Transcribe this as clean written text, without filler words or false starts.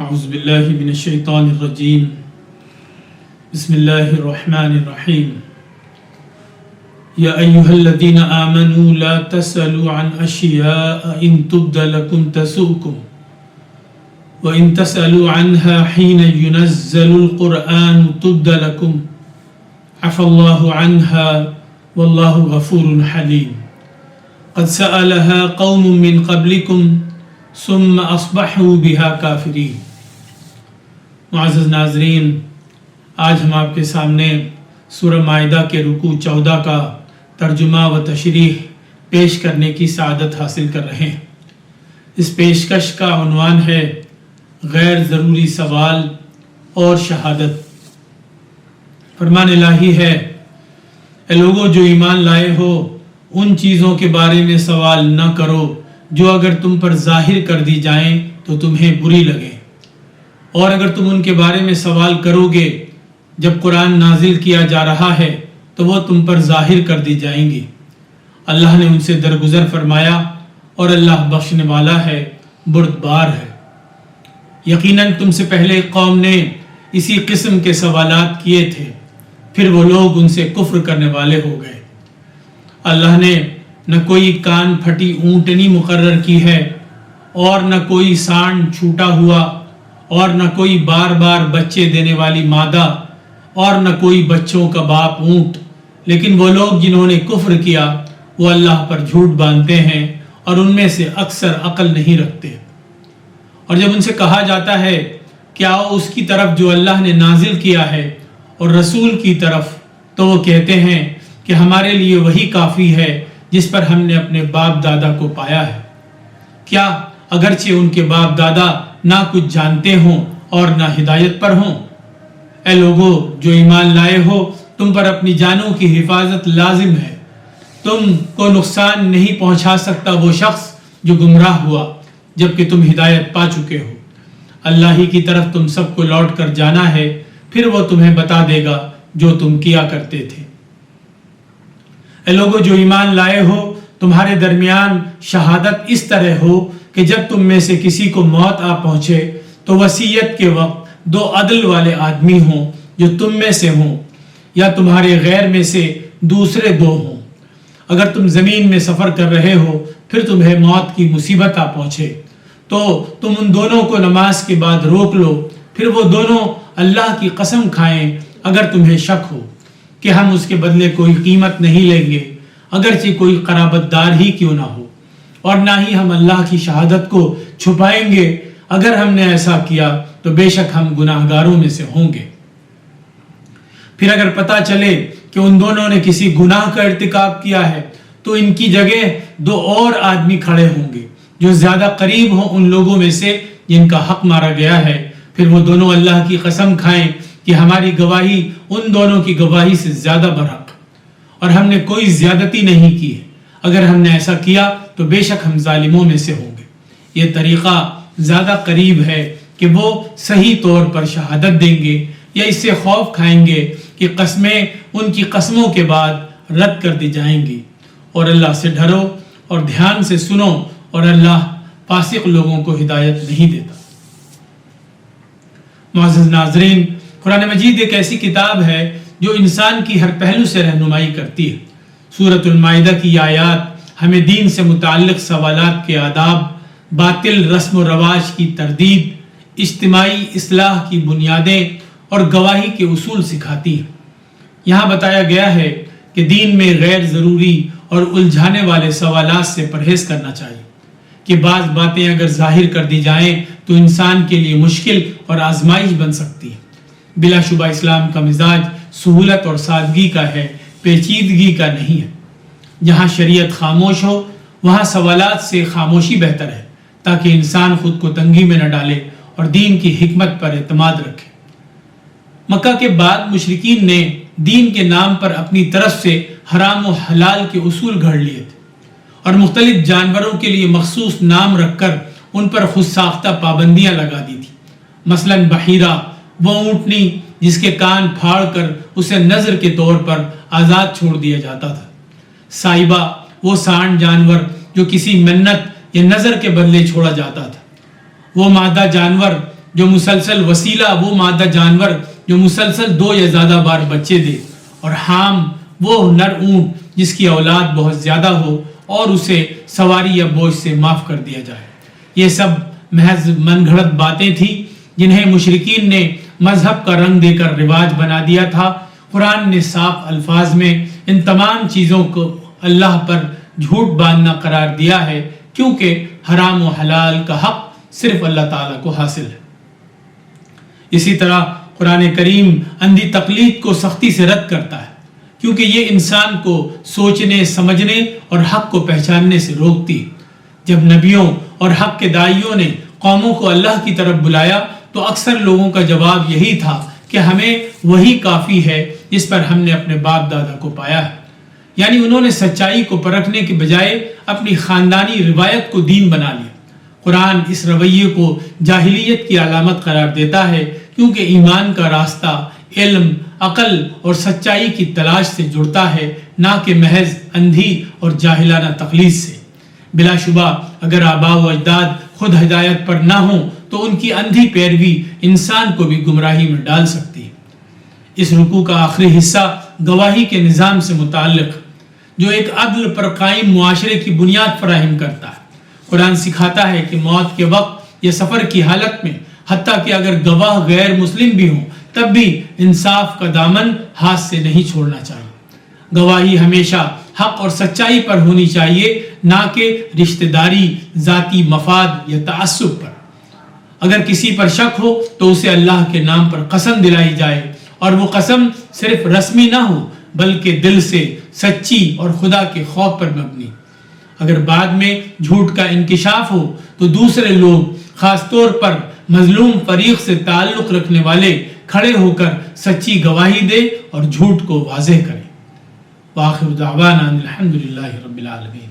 اعوذ باللہ من الشیطان الرجیم بسم اللہ الرحمن الرحیم یا ایہا الذین آمنوا لا تسألوا عن اشیاء ان تبد لکم تسؤکم وان تسألوا عنها حین ينزل القرآن تبد لکم عفا اللہ عنها واللہ غفور حلیم قد سألها قوم من قبلکم ثم اصبحوا بها کافرین۔ معزز ناظرین، آج ہم آپ کے سامنے سورہ مائدہ کے رکوع 14 کا ترجمہ و تشریح پیش کرنے کی سعادت حاصل کر رہے ہیں۔ اس پیشکش کا عنوان ہے غیر ضروری سوال اور شہادت۔ فرمان الہی ہے، اے لوگو جو ایمان لائے ہو، ان چیزوں کے بارے میں سوال نہ کرو جو اگر تم پر ظاہر کر دی جائیں تو تمہیں بری لگے، اور اگر تم ان کے بارے میں سوال کرو گے جب قرآن نازل کیا جا رہا ہے تو وہ تم پر ظاہر کر دی جائیں گی۔ اللہ نے ان سے درگزر فرمایا اور اللہ بخشنے والا ہے، بردبار ہے۔ یقیناً تم سے پہلے قوم نے اسی قسم کے سوالات کیے تھے، پھر وہ لوگ ان سے کفر کرنے والے ہو گئے۔ اللہ نے نہ کوئی کان پھٹی اونٹنی مقرر کی ہے، اور نہ کوئی سانڈ چھوٹا ہوا، اور نہ کوئی بار بار بچے دینے والی مادہ، اور نہ کوئی بچوں کا باپ اونٹ، لیکن وہ لوگ جنہوں نے کفر کیا وہ اللہ پر جھوٹ باندھتے ہیں اور ان میں سے اکثر عقل نہیں رکھتے۔ اور جب ان سے کہا جاتا ہے کہ آؤ اس کی طرف جو اللہ نے نازل کیا ہے اور رسول کی طرف، تو وہ کہتے ہیں کہ ہمارے لیے وہی کافی ہے جس پر ہم نے اپنے باپ دادا کو پایا ہے۔ کیا اگرچہ ان کے باپ دادا نہ کچھ جانتے ہوں اور نہ ہدایت پر ہوں؟ اے لوگو جو ایمان لائے ہو، تم پر اپنی جانوں کی حفاظت لازم ہے۔ تم کو نقصان نہیں پہنچا سکتا وہ شخص جو گمراہ ہوا جبکہ تم ہدایت پا چکے ہو۔ اللہ ہی کی طرف تم سب کو لوٹ کر جانا ہے، پھر وہ تمہیں بتا دے گا جو تم کیا کرتے تھے۔ اے لوگو جو ایمان لائے ہو، تمہارے درمیان شہادت اس طرح ہو کہ جب تم میں سے کسی کو موت آ پہنچے تو وصیت کے وقت 2 عدل والے آدمی ہوں جو تم میں سے ہوں یا تمہارے غیر میں سے دوسرے 2 ہوں۔ اگر تم زمین میں سفر کر رہے ہو، پھر تمہیں موت کی مصیبت آ پہنچے تو تم ان دونوں کو نماز کے بعد روک لو، پھر وہ دونوں اللہ کی قسم کھائیں اگر تمہیں شک ہو کہ ہم اس کے بدلے کوئی قیمت نہیں لیں گے، اگرچہ کوئی قرابت دار ہی کیوں نہ ہو، اور نہ ہی ہم اللہ کی شہادت کو چھپائیں گے، اگر ہم نے ایسا کیا تو بے شک ہم گناہگاروں میں سے ہوں گے۔ پھر اگر پتہ چلے کہ ان دونوں نے کسی گناہ کا ارتکاب کیا ہے تو ان کی جگہ 2 اور آدمی کھڑے ہوں گے جو زیادہ قریب ہوں ان لوگوں میں سے جن کا حق مارا گیا ہے، پھر وہ دونوں اللہ کی قسم کھائیں کہ ہماری گواہی ان دونوں کی گواہی سے زیادہ برحق، اور ہم نے کوئی زیادتی نہیں کی ہے، اگر ہم نے ایسا کیا تو بے شک ہم ظالموں میں سے ہوں گے۔ یہ طریقہ زیادہ قریب ہے کہ وہ صحیح طور پر شہادت دیں گے یا اس سے خوف کھائیں گے کہ قسمیں ان کی قسموں کے بعد رد کر دی جائیں گی۔ اور اللہ سے ڈرو اور دھیان سے سنو، اور اللہ فاسق لوگوں کو ہدایت نہیں دیتا۔ معزز ناظرین، قرآن مجید ایک ایسی کتاب ہے جو انسان کی ہر پہلو سے رہنمائی کرتی ہے۔ سورۃ المائدہ کی آیات ہمیں دین سے متعلق سوالات کے آداب، باطل رسم و رواج کی تردید، اجتماعی اصلاح کی بنیادیں اور گواہی کے اصول سکھاتی ہیں۔ یہاں بتایا گیا ہے کہ دین میں غیر ضروری اور الجھانے والے سوالات سے پرہیز کرنا چاہیے کہ بعض باتیں اگر ظاہر کر دی جائیں تو انسان کے لیے مشکل اور آزمائش بن سکتی ہے۔ بلا شبہ اسلام کا مزاج سہولت اور سادگی کا ہے، پیچیدگی کا نہیں ہے۔ جہاں شریعت خاموش ہو وہاں سوالات سے خاموشی بہتر ہے، تاکہ انسان خود کو تنگی میں نہ ڈالے اور دین کی حکمت پر اعتماد رکھے۔ مکہ کے بعد مشرکین نے دین کے نام پر اپنی طرف سے حرام و حلال کے اصول گھڑ لیے تھے، اور مختلف جانوروں کے لیے مخصوص نام رکھ کر ان پر خود ساختہ پابندیاں لگا دی تھی۔ مثلا بحیرہ، وہ اونٹنی جس کے کان پھاڑ کر اسے نذر کے طور پر آزاد چھوڑ دیا جاتا تھا۔ سائبہ، وہ سانڈ جانور جو کسی منت یا نذر کے بدلے چھوڑا جاتا تھا۔ وہ مادہ جانور جو مسلسل وسیلہ وہ مادہ جانور جو مسلسل 2 یا زیادہ بار بچے دے، اور حام وہ نر اونٹ جس کی اولاد بہت زیادہ ہو اور اسے سواری یا بوجھ سے معاف کر دیا جائے۔ یہ سب محض من گھڑت باتیں تھیں جنہیں مشرکین نے مذہب کا رنگ دے کر رواج بنا دیا تھا۔ قرآن نے صاف الفاظ میں ان تمام چیزوں کو اللہ پر جھوٹ باندھنا قرار دیا ہے، کیونکہ حرام و حلال کا حق صرف اللہ تعالیٰ کو حاصل ہے۔ اسی طرح قرآن کریم اندھی تقلید کو سختی سے رد کرتا ہے، کیونکہ یہ انسان کو سوچنے، سمجھنے اور حق کو پہچاننے سے روکتی ہے۔ جب نبیوں اور حق کے داعیوں نے قوموں کو اللہ کی طرف بلایا تو اکثر لوگوں کا جواب یہی تھا کہ ہمیں وہی کافی ہے جس پر ہم نے اپنے باپ دادا کو پایا ہے۔ یعنی انہوں نے سچائی کو پرکھنے کے بجائے اپنی خاندانی روایت کو دین بنا لیا۔ قرآن اس رویے کو جاہلیت کی علامت قرار دیتا ہے، کیونکہ ایمان کا راستہ علم، عقل اور سچائی کی تلاش سے جڑتا ہے، نہ کہ محض اندھی اور جاہلانہ تقلید سے۔ بلا شبہ اگر آباء و اجداد خود ہدایت پر نہ ہوں تو ان کی اندھی پیروی انسان کو بھی گمراہی میں ڈال سکتی ہے۔ اس رکوع کا آخری حصہ گواہی کے نظام سے متعلق، جو ایک عدل پر قائم معاشرے کی بنیاد فراہم کرتا ہے۔ قرآن سکھاتا ہے کہ موت کے وقت یا سفر کی حالت میں، حتیٰ کہ اگر گواہ غیر مسلم بھی ہوں، تب بھی انصاف کا دامن ہاتھ سے نہیں چھوڑنا چاہیے۔ گواہی ہمیشہ حق اور سچائی پر ہونی چاہیے، نہ کہ رشتہ داری، ذاتی مفاد یا تعصب پر۔ اگر کسی پر شک ہو تو اسے اللہ کے نام پر قسم دلائی جائے، اور وہ قسم صرف رسمی نہ ہو بلکہ دل سے سچی اور خدا کے خوف پر مبنی۔ اگر بعد میں جھوٹ کا انکشاف ہو تو دوسرے لوگ، خاص طور پر مظلوم فریق سے تعلق رکھنے والے، کھڑے ہو کر سچی گواہی دے اور جھوٹ کو واضح کریں۔ وآخر دعوانا الحمدللہ رب العالمین۔